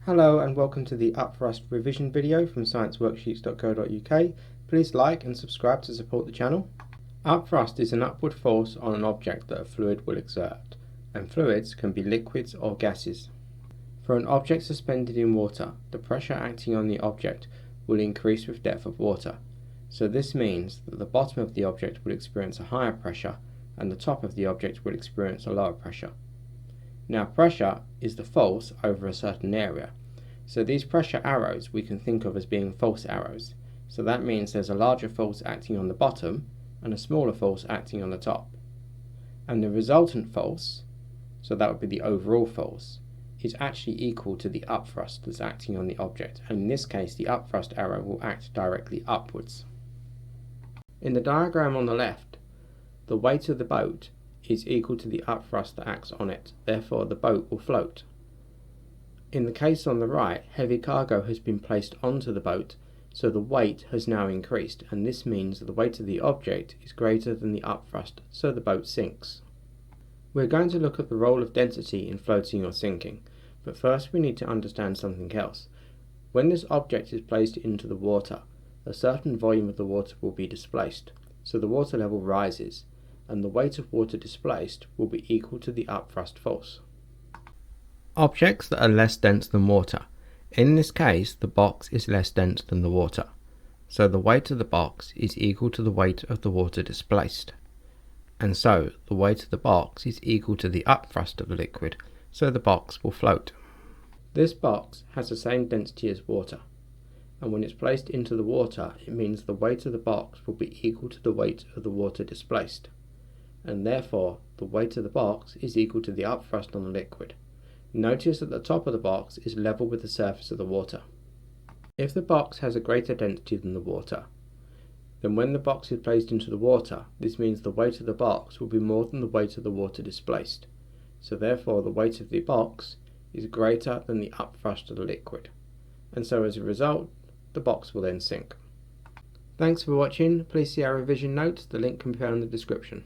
Hello and welcome to the Upthrust revision video from scienceworksheets.co.uk. Please like and subscribe to support the channel. Upthrust is an upward force on an object that a fluid will exert, and fluids can be liquids or gases. For an object suspended in water, the pressure acting on the object will increase with depth of water. So this means that the bottom of the object will experience a higher pressure and the top of the object will experience a lower pressure. Now pressure is the force over a certain area. So these pressure arrows we can think of as being force arrows. So that means there's a larger force acting on the bottom and a smaller force acting on the top. And the resultant force, so that would be the overall force, is actually equal to the upthrust that's acting on the object. And in this case the upthrust arrow will act directly upwards. In the diagram on the left, the weight of the boat is equal to the upthrust that acts on it, therefore the boat will float. In the case on the right, heavy cargo has been placed onto the boat, so the weight has now increased, and this means that the weight of the object is greater than the upthrust, so the boat sinks. We're going to look at the role of density in floating or sinking, but first we need to understand something else. When this object is placed into the water, a certain volume of the water will be displaced, so the water level rises, and the weight of water displaced will be equal to the upthrust force. Objects that are less dense than water. In this case, the box is less dense than the water, so the weight of the box is equal to the weight of the water displaced. And so, the weight of the box is equal to the upthrust of the liquid, so the box will float. This box has the same density as water, and when it's placed into the water, it means the weight of the box will be equal to the weight of the water displaced, and therefore the weight of the box is equal to the upthrust on the liquid. Notice that the top of the box is level with the surface of the water. If the box has a greater density than the water, then when the box is placed into the water, this means the weight of the box will be more than the weight of the water displaced. So therefore the weight of the box is greater than the upthrust of the liquid, and so as a result the box will then sink. Thanks for watching. Please see our revision notes, the link can be found in the description.